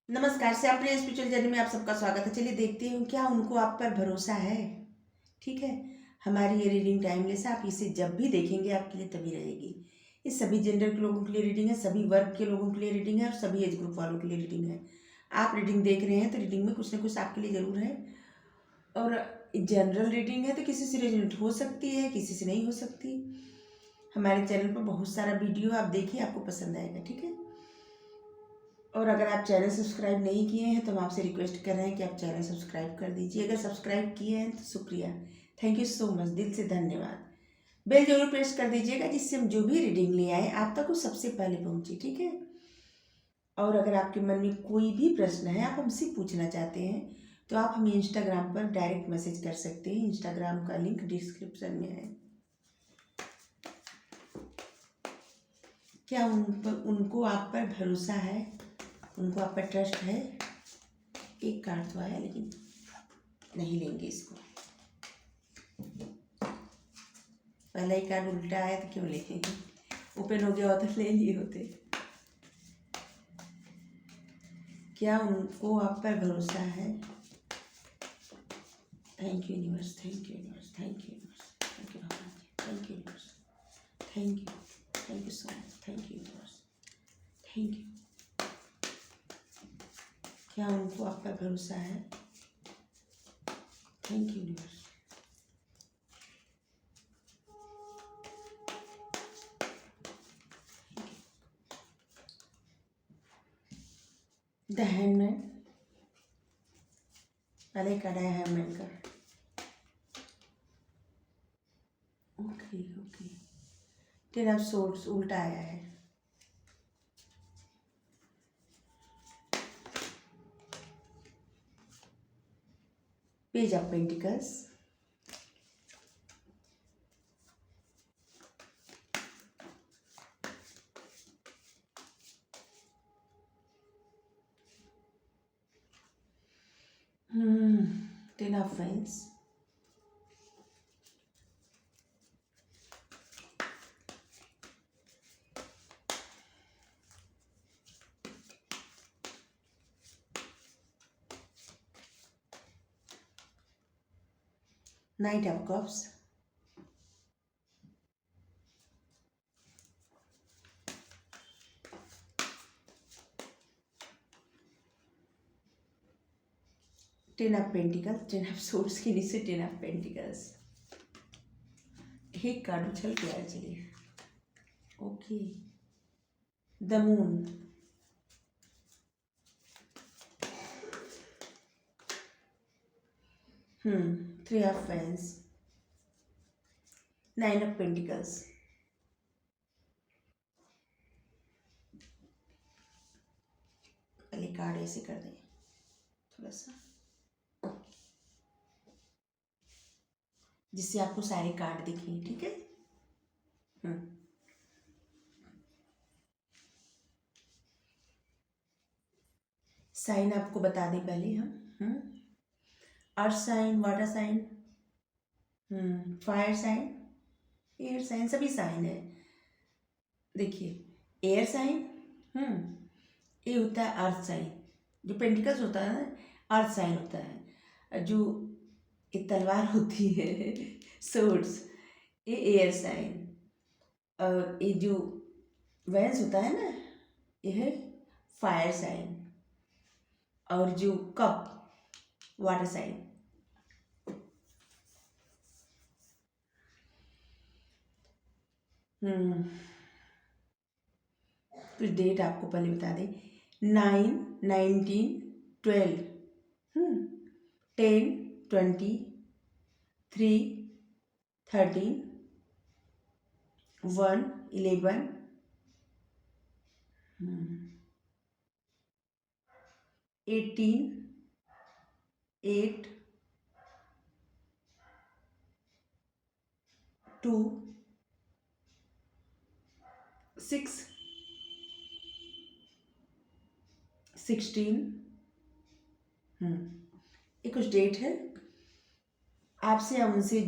नमस्कार से अपने स्पिरिचुअल जर्नी में आप सबका स्वागत है। चलिए देखते हैं क्या उनको आप पर भरोसा है। ठीक है, हमारी ये रीडिंग टाइमलेस है, आप इसे जब भी देखेंगे आपके लिए तभी रहेगी। ये सभी जेंडर के लोगों के लिए रीडिंग है, सभी वर्ग के लोगों के लिए रीडिंग है और सभी एज ग्रुप वालों के लिए रीडिंग है। आप रीडिंग देख रहे हैं तो रीडिंग में कुछ ना कुछ आपके लिए ज़रूर है। और जनरल रीडिंग है तो किसी से रेजोनेट हो सकती है, किसी से नहीं हो सकती। हमारे चैनल पर बहुत सारा वीडियो आप देखिए, आपको पसंद आएगा। ठीक है, और अगर आप चैनल सब्सक्राइब नहीं किए हैं तो हम आपसे रिक्वेस्ट कर रहे हैं कि आप चैनल सब्सक्राइब कर दीजिए। अगर सब्सक्राइब किए हैं तो शुक्रिया, थैंक यू सो मच, दिल से धन्यवाद। बेल जरूर प्रेस कर दीजिएगा जिससे हम जो भी रीडिंग ले आए आप तक वो सबसे पहले पहुंचे। ठीक है, और अगर आपके मन में कोई भी प्रश्न है, आप हमसे पूछना चाहते हैं तो आप हमें इंस्टाग्राम पर डायरेक्ट मैसेज कर सकते हैं। इंस्टाग्राम का लिंक डिस्क्रिप्शन में है। क्या उनको आप पर भरोसा है, उनको आप पर ट्रस्ट है। एक कार्ड तो आया लेकिन नहीं लेंगे इसको, पहला ही कार्ड उल्टा आया तो क्यों लेंगे, ओपन हो गया होता तो ले लिए होते। क्या उनको आप पर भरोसा है। Thank you universe, thank you universe, thank you universe, thank you भगवान जी, thank you universe, thank you so much, thank you universe, thank you. क्या उनको आप पर भरोसा है। Thank you universe. The hangman, पहले कार्ड आया हैंडमैन का। Okay okay, ten of swords उल्टा आया है। Page of pentacles, ten of wands, knight of cups, ten of pentacles, ten of swords के नीचे टेन ऑफ पेंटिकल्स। एक कार्ड उछल के आया। चलिए okay, the moon, three of wands, nine of pentacles. पहले कार्ड ऐसे कर दें थोड़ा सा, जिससे आपको सारे कार्ड दिखें। ठीक है, साइन आपको बता दें पहले हम, earth sign, water sign, fire sign, air sign, सभी साइन है। देखिए एयर साइन, ये होता है अर्थ साइन। जो पेंटिकल्स होता है ना, अर्थ साइन होता है। जो ये तलवार होती है सोर्ड्स, ये एयर साइन। और ये जो वेंस होता है ना, ये है फायर साइन। और जो कप, वाटर साइन। कुछ डेट आपको पहले बता दें, 9, 19, 12, 10, 20, 3, 13, 1, 11, 18, 8, 2, 6, 16। ये कुछ डेट है, आपसे या उनसे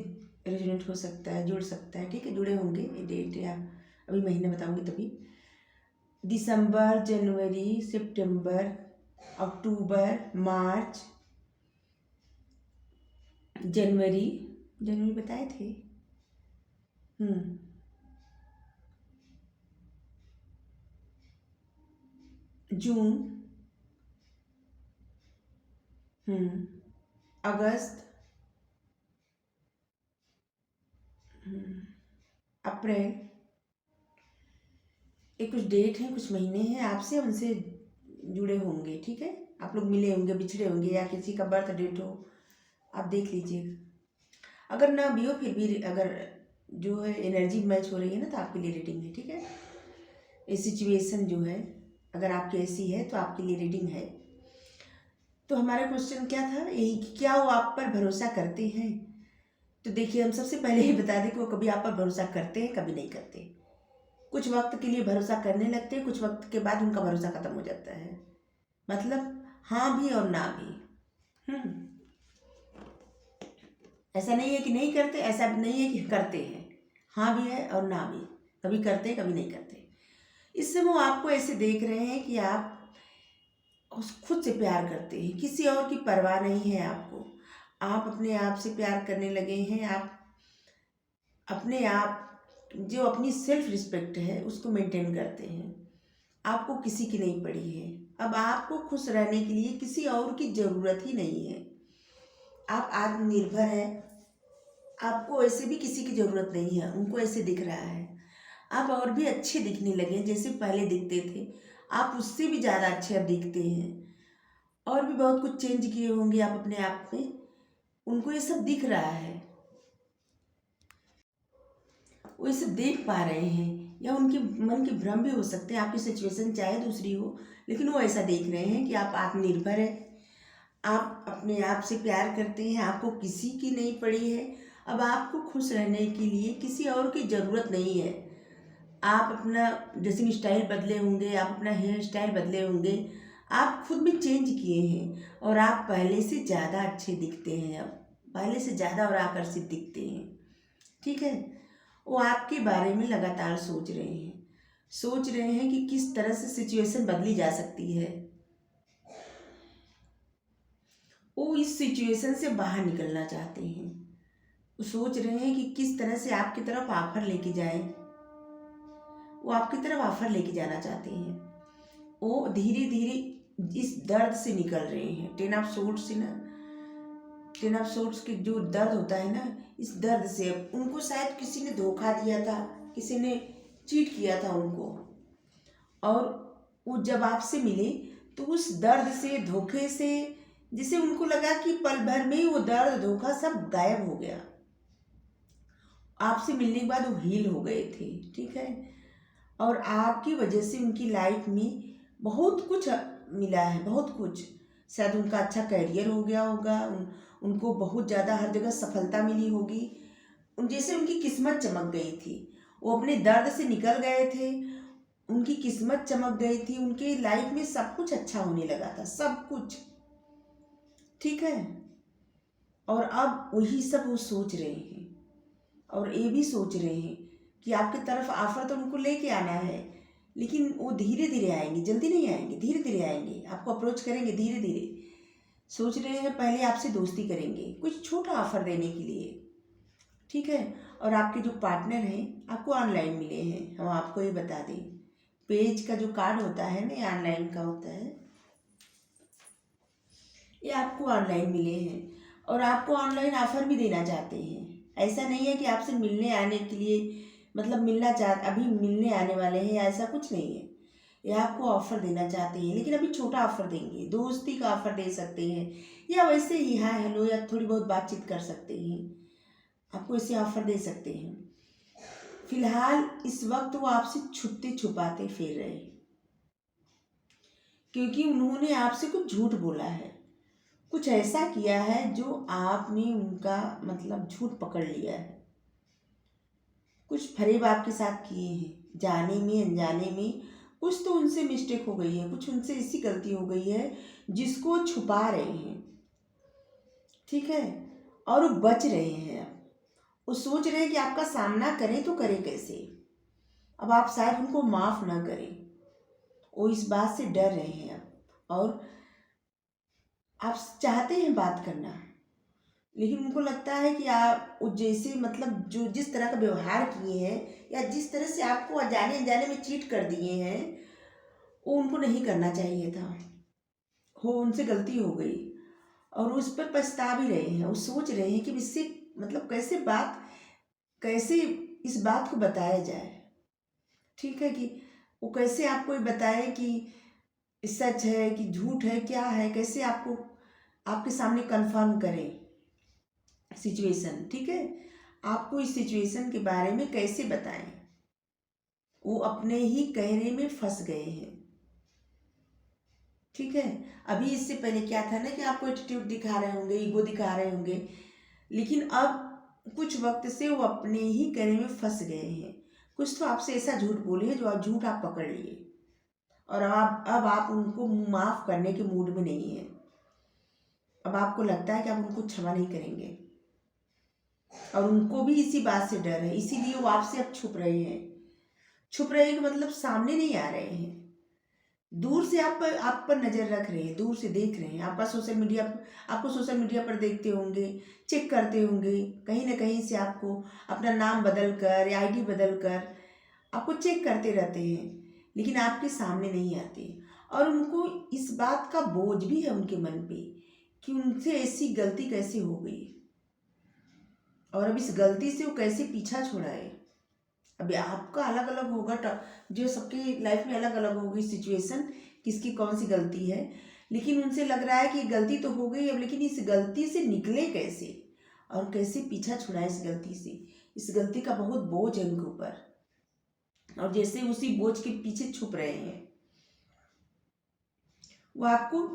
रेजोनेट हो सकता है, जुड़ सकता है। ठीक है, जुड़े होंगे ये डेट, या अभी महीने बताऊंगी तभी। दिसंबर, जनवरी, सितंबर, अक्टूबर, मार्च, जनवरी, जनवरी बताए थे। जून, अगस्त, अप्रैल। ये कुछ डेट हैं, कुछ महीने हैं, आपसे उनसे जुड़े होंगे। ठीक है, आप लोग मिले होंगे, बिछड़े होंगे, या किसी का बर्थ डेट हो, आप देख लीजिए। अगर ना भी हो फिर भी अगर जो है एनर्जी मैच हो रही है ना, तो आपके लिए रीडिंग है। ठीक है, ये सिचुएशन जो है अगर आपकी ऐसी है तो आपके लिए रीडिंग है। तो हमारा क्वेश्चन क्या था, यही कि क्या वो आप पर भरोसा करते हैं। तो देखिए, हम सबसे पहले ही बता दें कि वो कभी आप पर भरोसा करते हैं, कभी नहीं करते। कुछ वक्त के लिए भरोसा करने लगते हैं, कुछ वक्त के बाद उनका भरोसा खत्म हो जाता है। मतलब हाँ भी और ना भी। ऐसा नहीं है कि नहीं करते, ऐसा नहीं है कि करते हैं। हाँ भी है और ना भी, कभी करते हैं कभी नहीं करते। इससे वो आपको ऐसे देख रहे हैं कि आप उस खुद से प्यार करते हैं, किसी और की परवाह नहीं है आपको। आप अपने आप से प्यार करने लगे हैं। आप अपने आप, जो अपनी सेल्फ रिस्पेक्ट है उसको मेंटेन करते हैं। आपको किसी की नहीं पड़ी है। अब आपको खुश रहने के लिए किसी और की ज़रूरत ही नहीं है। आप आत्मनिर्भर हैं। आपको ऐसे भी किसी की ज़रूरत नहीं है। उनको ऐसे दिख रहा है आप और भी अच्छे दिखने लगे, जैसे पहले दिखते थे आप उससे भी ज़्यादा अच्छे अब दिखते हैं। और भी बहुत कुछ चेंज किए होंगे आप अपने आप में, उनको ये सब दिख रहा है। वो ये सब देख पा रहे हैं, या उनके मन के भ्रम भी हो सकते हैं। आपकी सिचुएशन चाहे दूसरी हो, लेकिन वो ऐसा देख रहे हैं कि आप आत्मनिर्भर है, आप अपने आप से प्यार करते हैं, आपको किसी की नहीं पड़ी है। अब आपको खुश रहने के लिए किसी और की ज़रूरत नहीं है। आप अपना ड्रेसिंग स्टाइल बदले होंगे, आप अपना हेयर स्टाइल बदले होंगे, आप खुद भी चेंज किए हैं, और आप पहले से ज़्यादा अच्छे दिखते हैं। अब पहले से ज़्यादा और आकर्षित दिखते हैं। ठीक है, वो आपके बारे में लगातार सोच रहे हैं, सोच रहे हैं कि किस तरह से सिचुएशन बदली जा सकती है। वो इस सिचुएशन से बाहर निकलना चाहते हैं। वो सोच रहे हैं कि किस तरह से आपकी तरफ ऑफर लेके जाएं। वो आपकी तरफ ऑफर लेके जाना चाहते हैं। वो धीरे धीरे इस दर्द से निकल रहे हैं। टेन ऑफ सोर्ड्स से ना, टेन ऑफ सोर्ड्स के जो दर्द होता है ना, इस दर्द से उनको शायद किसी ने धोखा दिया था, किसी ने चीट किया था उनको, और वो जब आपसे मिले तो उस दर्द से, धोखे से, जिसे उनको लगा कि पल भर में ही वो दर्द धोखा सब गायब हो गया। आपसे मिलने के बाद वो हील हो गए थे। ठीक है, और आपकी वजह से उनकी लाइफ में बहुत कुछ मिला है, बहुत कुछ। शायद उनका अच्छा करियर हो गया होगा, उनको बहुत ज़्यादा हर जगह सफलता मिली होगी, जैसे उनकी किस्मत चमक गई थी। वो अपने दर्द से निकल गए थे, उनकी किस्मत चमक गई थी, उनके लाइफ में सब कुछ अच्छा होने लगा था, सब कुछ। ठीक है, और अब वही सब वो सोच रहे हैं, और ये भी सोच रहे हैं कि आपकी तरफ ऑफर तो उनको लेके आना है, लेकिन वो धीरे धीरे आएंगे, जल्दी नहीं आएंगे, धीरे धीरे आएंगे, आपको अप्रोच करेंगे धीरे धीरे। सोच रहे हैं पहले आपसे दोस्ती करेंगे, कुछ छोटा ऑफर देने के लिए। ठीक है, और आपके जो पार्टनर हैं आपको ऑनलाइन मिले हैं। हम आपको ये बता दें, पेज का जो कार्ड होता है ना, ये ऑनलाइन का होता है, ये आपको ऑनलाइन मिले हैं, और आपको ऑनलाइन ऑफर भी देना चाहते हैं। ऐसा नहीं है कि आपसे मिलने आने के लिए, मतलब अभी मिलने आने वाले हैं, ऐसा कुछ नहीं है। ये आपको ऑफर देना चाहते हैं, लेकिन अभी छोटा ऑफर देंगे, दोस्ती का ऑफर दे सकते हैं, या वैसे ही हाय हेलो या थोड़ी बहुत बातचीत कर सकते हैं। आपको इसे ऑफर दे सकते हैं। फिलहाल इस वक्त वो आपसे छुपते छुपाते फिर रहे, क्योंकि उन्होंने आपसे कुछ झूठ बोला है, कुछ ऐसा किया है जो आपने उनका मतलब झूठ पकड़ लिया है। कुछ फरेब आपके साथ किए हैं, जाने में अनजाने में कुछ तो उनसे मिस्टेक हो गई है, कुछ उनसे ऐसी गलती हो गई है जिसको छुपा रहे हैं। ठीक है, और वो बच रहे हैं। अब वो सोच रहे हैं कि आपका सामना करें तो करें कैसे। अब आप शायद उनको माफ़ ना करें, वो इस बात से डर रहे हैं अब, और आप चाहते हैं बात करना, लेकिन उनको लगता है कि आप वो जैसे मतलब जो जिस तरह का व्यवहार किए हैं या जिस तरह से आपको अनजाने अनजाने में चीट कर दिए हैं, वो उनको नहीं करना चाहिए था। हो उनसे गलती हो गई और उस पर पछता भी रहे हैं। वो सोच रहे हैं कि इससे मतलब कैसे इस बात को बताया जाए। ठीक है कि वो कैसे आपको ये बताए कि सच है कि झूठ है, क्या है, कैसे आपको आपके सामने कंफर्म करें सिचुएशन। ठीक है, आपको इस सिचुएशन के बारे में कैसे बताएं। वो अपने ही कहने में फंस गए हैं। ठीक है, अभी इससे पहले क्या था ना कि आपको एटीट्यूड दिखा रहे होंगे, ईगो दिखा रहे होंगे, लेकिन अब कुछ वक्त से वो अपने ही कहने में फंस गए हैं। कुछ तो आपसे ऐसा झूठ बोले हैं जो आप झूठ आप पकड़ लिए और अब आप उनको माफ़ करने के मूड में नहीं है। अब आपको लगता है कि आप उनको क्षमा नहीं करेंगे और उनको भी इसी बात से डर है, इसीलिए वो आपसे अब छुप रहे हैं। छुप रहे हैं कि मतलब सामने नहीं आ रहे हैं, दूर से आप पर नज़र रख रहे हैं, दूर से देख रहे हैं। आपको सोशल मीडिया पर देखते होंगे, चेक करते होंगे, कहीं ना कहीं से आपको अपना नाम बदल कर या आईडी बदल कर आपको चेक करते रहते हैं, लेकिन आपके सामने नहीं आते। और उनको इस बात का बोझ भी है उनके मन पे कि उनसे ऐसी गलती कैसे हो गई और अब इस गलती से वो कैसे पीछा छुड़ाए। अभी आपका अलग अलग होगा, जो सबकी लाइफ में अलग अलग होगी सिचुएशन, किसकी कौन सी गलती है, लेकिन उनसे लग रहा है कि गलती तो हो गई अब, लेकिन इस गलती से निकले कैसे और कैसे पीछा छुड़ाए इस गलती से। इस गलती का बहुत बोझ है उनके ऊपर और जैसे उसी बोझ के पीछे छुप रहे हैं। वो आपको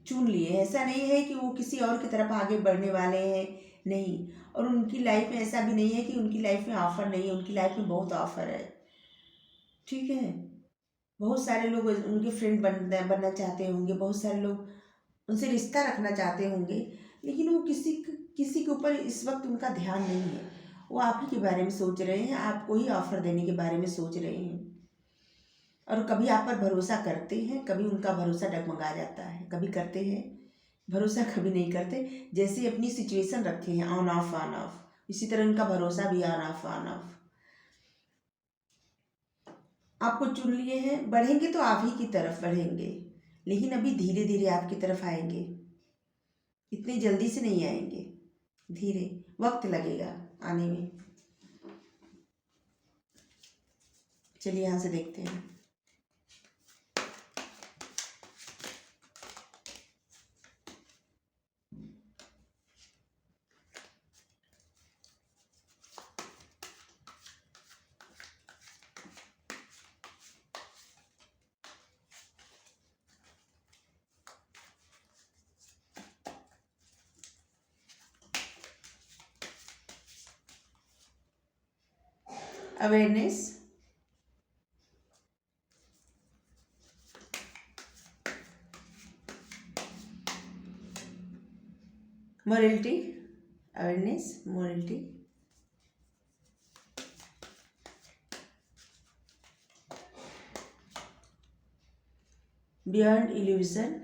चुन लिए, ऐसा नहीं है कि वो किसी और की तरफ आगे बढ़ने वाले हैं, नहीं। और उनकी लाइफ में ऐसा भी नहीं है कि उनकी लाइफ में ऑफर नहीं है, उनकी लाइफ में बहुत ऑफर है। ठीक है, बहुत सारे लोग उनके फ्रेंड बनना चाहते होंगे, बहुत सारे लोग उनसे रिश्ता रखना चाहते होंगे, लेकिन वो किसी के ऊपर इस वक्त उनका ध्यान नहीं है। वो आप ही के बारे में सोच रहे हैं, आपको ही ऑफर देने के बारे में सोच रहे हैं। और कभी आप पर भरोसा करते हैं, कभी उनका भरोसा डगमगा जाता है। कभी करते हैं भरोसा, कभी नहीं करते। जैसे अपनी सिचुएशन रखे हैं ऑन ऑफ, इसी तरह उनका भरोसा भी ऑन ऑफ। आपको चुन लिए हैं, बढ़ेंगे तो आप ही की तरफ बढ़ेंगे, लेकिन अभी धीरे धीरे आपकी तरफ आएंगे, इतनी जल्दी से नहीं आएंगे, धीरे वक्त लगेगा आने में। चलिए यहाँ से देखते हैं। Awareness, morality, awareness, morality, beyond illusion,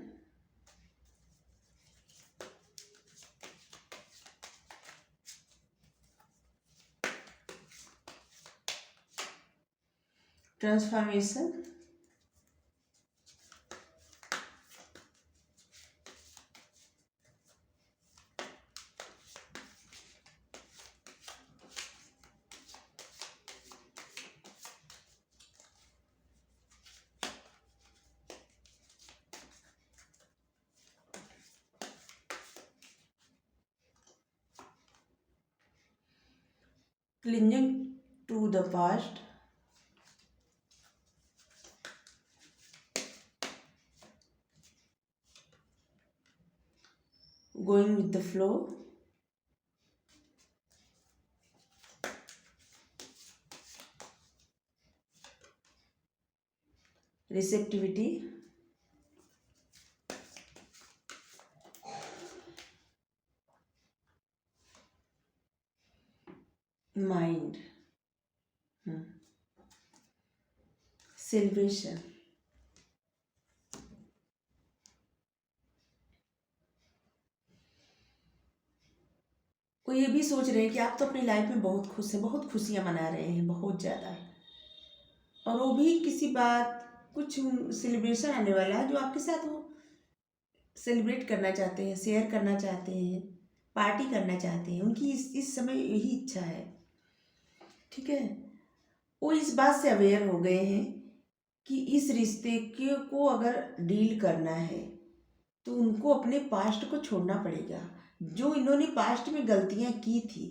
transformation, clinging to the past, going with the flow, receptivity, mind, celebration, वो ये भी सोच रहे हैं कि आप तो अपनी लाइफ में बहुत खुश हैं, बहुत खुशियाँ मना रहे हैं, बहुत ज़्यादा। और वो भी किसी बात, कुछ सेलिब्रेशन आने वाला है जो आपके साथ वो सेलिब्रेट करना चाहते हैं, शेयर करना चाहते हैं, पार्टी करना चाहते हैं। उनकी इस समय यही इच्छा है। ठीक है। वो इस बात से अवेयर हो गए हैं कि इस रिश्ते के को अगर डील करना है तो उनको अपने पास्ट को छोड़ना पड़ेगा। जो इन्होंने पास्ट में गलतियां की थी,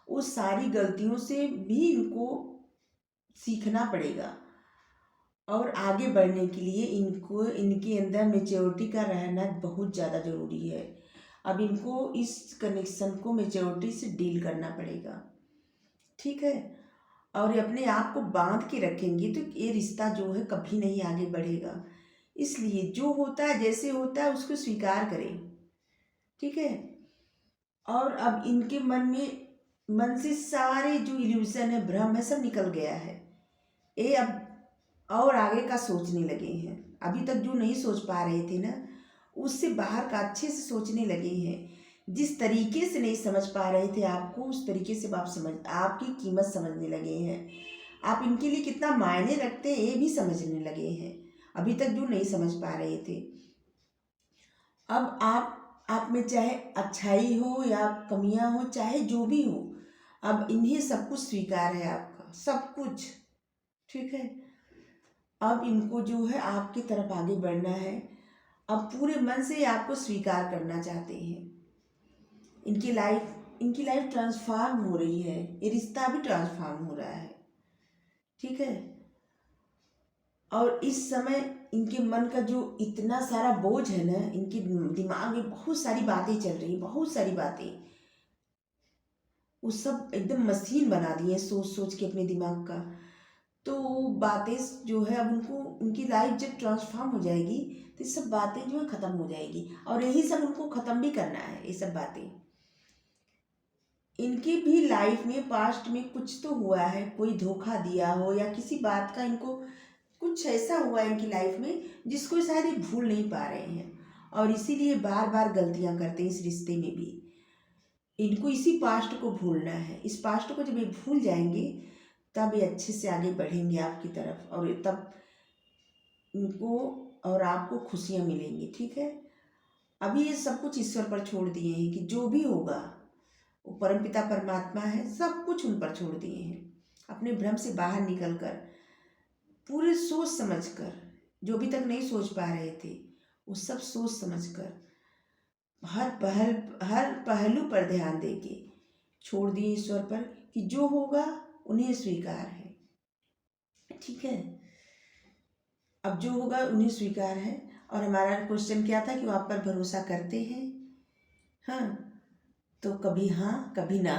वो सारी गलतियों से भी इनको सीखना पड़ेगा। और आगे बढ़ने के लिए इनको इनके अंदर मेच्योरिटी का रहना बहुत ज़्यादा ज़रूरी है। अब इनको इस कनेक्शन को मेच्योरिटी से डील करना पड़ेगा। ठीक है। और ये अपने आप को बांध के रखेंगे तो ये रिश्ता जो है कभी नहीं आगे बढ़ेगा। इसलिए जो होता है, जैसे होता है, उसको स्वीकार करें। ठीक है। और अब इनके मन से सारे जो इल्यूजन है, भ्रम है, सब निकल गया है। ये अब और आगे का सोचने लगे हैं। अभी तक जो नहीं सोच पा रहे थे ना, उससे बाहर का अच्छे से सोचने लगे हैं। जिस तरीके से नहीं समझ पा रहे थे आपको, उस तरीके से आप आपकी कीमत समझने लगे हैं। आप इनके लिए कितना मायने रखते हैं ये भी समझने लगे हैं, अभी तक जो नहीं समझ पा रहे थे। अब आप में चाहे अच्छाई हो या कमियां हो, चाहे जो भी हो, अब इन्हें सब कुछ स्वीकार है, आपका सब कुछ। ठीक है। अब इनको जो है आपकी तरफ आगे बढ़ना है। अब पूरे मन से आपको स्वीकार करना चाहते हैं। इनकी लाइफ ट्रांसफॉर्म हो रही है, ये रिश्ता भी ट्रांसफॉर्म हो रहा है। ठीक है। और इस समय इनके मन का जो इतना सारा बोझ है ना, इनके दिमाग में बहुत सारी बातें चल रही, बहुत सारी बातें, वो सब एकदम मशीन बना दिए हैं सोच सोच के अपने दिमाग का। तो बातें जो है, अब उनको उनकी लाइफ जब ट्रांसफॉर्म हो जाएगी तो ये सब बातें जो है ख़त्म हो जाएगी। और यही सब उनको ख़त्म भी करना है। ये सब बातें इनकी भी लाइफ में पास्ट में कुछ तो हुआ है, कोई धोखा दिया हो या किसी बात का इनको कुछ ऐसा हुआ है इनकी लाइफ में जिसको शायद ये भूल नहीं पा रहे हैं। और इसीलिए बार बार गलतियां करते हैं इस रिश्ते में भी। इनको इसी पास्ट को भूलना है। इस पास्ट को जब ये भूल जाएंगे तब ये अच्छे से आगे बढ़ेंगे आपकी तरफ, और तब इनको और आपको खुशियाँ मिलेंगी। ठीक है। अभी ये सब कुछ ईश्वर पर छोड़ दिए हैं कि जो भी होगा, वो परमपिता परमात्मा है, सब कुछ उन पर छोड़ दिए हैं। अपने भ्रम से बाहर निकलकर पूरे सोच समझकर, जो अभी तक नहीं सोच पा रहे थे, वो सब सोच समझकर हर पहलू पर ध्यान देके छोड़ दिए ईश्वर पर कि जो होगा उन्हें स्वीकार है। ठीक है। अब जो होगा उन्हें स्वीकार है। और हमारा क्वेश्चन क्या था कि वो आप पर भरोसा करते हैं। हाँ, तो कभी हाँ कभी ना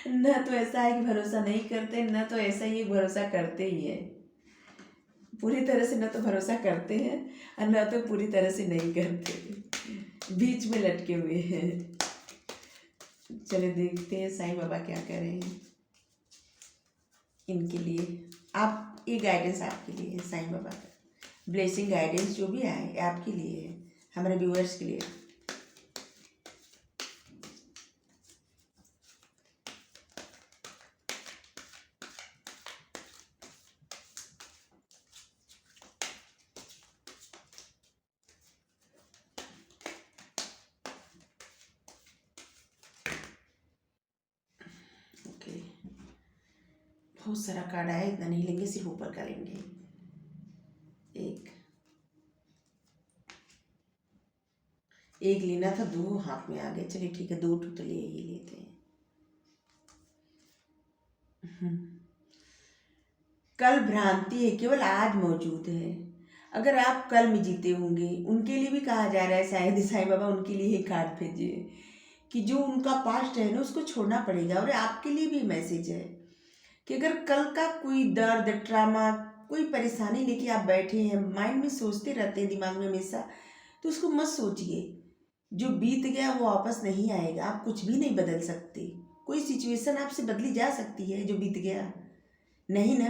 न तो ऐसा है कि भरोसा नहीं करते, न तो ऐसा ही भरोसा करते ही है। पूरी तरह से न तो भरोसा करते हैं और न तो पूरी तरह से नहीं करते, बीच में लटके हुए हैं। चले देखते हैं साईं बाबा क्या कह रहे हैं इनके लिए। आप, ये गाइडेंस आपके लिए है, साईं बाबा का ब्लेसिंग गाइडेंस जो भी आए आपके लिए है, हमारे व्यूअर्स के लिए। ओके, बहुत सारा कार्ड आया, इतना नहीं लेंगे, सिर्फ ऊपर का लेंगे। एक लेना था, दो हाथ में आ गए। चलिए ठीक है, दो तो ले ही लेते हैं। कल भ्रांति है, केवल आज मौजूद है। अगर आप कल में जीते होंगे, उनके लिए भी कहा जा रहा है, शायद साईं बाबा उनके लिए ही कार्ड भेजिए कि जो उनका पास्ट है ना, उसको छोड़ना पड़ेगा। और आपके लिए भी मैसेज है कि अगर कल का कोई दर्द, ट्रामा, कोई परेशानी लेके आप बैठे हैं, माइंड में सोचते रहते हैं, दिमाग में हमेशा, तो उसको मत सोचिए। जो बीत गया वो वापस नहीं आएगा। आप कुछ भी नहीं बदल सकते। कोई सिचुएशन आपसे बदली जा सकती है, जो बीत गया नहीं ना,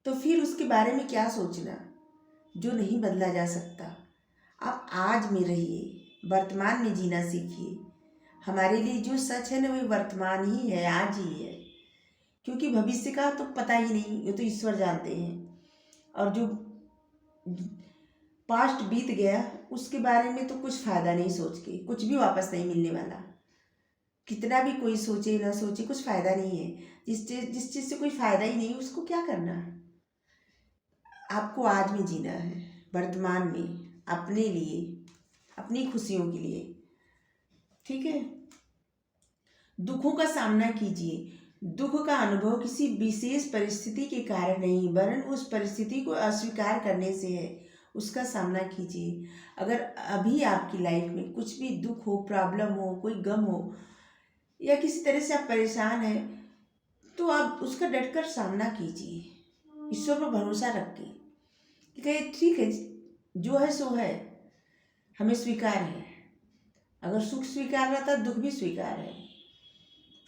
तो फिर उसके बारे में क्या सोचना जो नहीं बदला जा सकता। आप आज में रहिए, वर्तमान में जीना सीखिए, हमारे लिए जो सच है ना वो वर्तमान ही है, आज ही है, क्योंकि भविष्य का तो पता ही नहीं, ये तो ईश्वर जानते हैं। और जो पास्ट बीत गया उसके बारे में तो कुछ फ़ायदा नहीं, सोच के कुछ भी वापस नहीं मिलने वाला। कितना भी कोई सोचे ना सोचे कुछ फ़ायदा नहीं है। जिस चीज़ से कोई फ़ायदा ही नहीं उसको क्या करना है। आपको आज में जीना है, वर्तमान में, अपने लिए, अपनी खुशियों के लिए, ठीक है। दुखों का सामना कीजिए। दुख का अनुभव किसी विशेष परिस्थिति के कारण नहीं वरन उस परिस्थिति को अस्वीकार करने से है। उसका सामना कीजिए। अगर अभी आपकी लाइफ में कुछ भी दुख हो, प्रॉब्लम हो, कोई गम हो या किसी तरह से आप परेशान हैं, तो आप उसका डटकर सामना कीजिए, ईश्वर पर भरोसा रख के कि कहे ठीक है, जो है सो है, हमें स्वीकार है। अगर सुख स्वीकार रहता दुख भी स्वीकार है।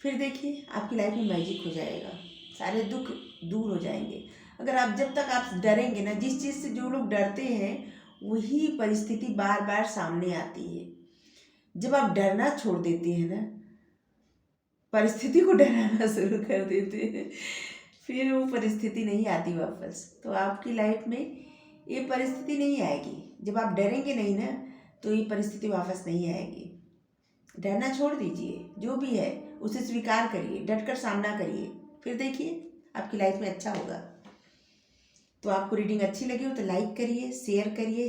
फिर देखिए आपकी लाइफ में मैजिक हो जाएगा, सारे दुख दूर हो जाएंगे। अगर आप जब तक आप डरेंगे ना, जिस चीज़ से जो लोग डरते हैं वही परिस्थिति बार बार सामने आती है। जब आप डरना छोड़ देते हैं ना, परिस्थिति को डराना शुरू कर देते हैं, फिर वो परिस्थिति नहीं आती वापस। तो आपकी लाइफ में ये परिस्थिति नहीं आएगी। जब आप डरेंगे नहीं ना तो ये परिस्थिति वापस नहीं आएगी। डरना छोड़ दीजिए, जो भी है उसे स्वीकार करिए, डटकर सामना करिए, फिर देखिए आपकी लाइफ में अच्छा होगा। तो आपको रीडिंग अच्छी लगी हो तो लाइक करिए, शेयर करिए,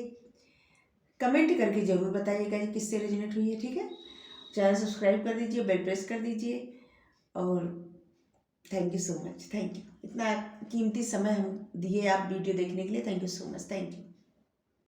कमेंट करके ज़रूर बताइएगा कि किससे रेजोनेट हुई है, ठीक है। चैनल सब्सक्राइब कर दीजिए, बेल प्रेस कर दीजिए। और thank you so much, thank you. इतना कीमती समय हम दिए आप वीडियो देखने के लिए, thank you so much, thank you.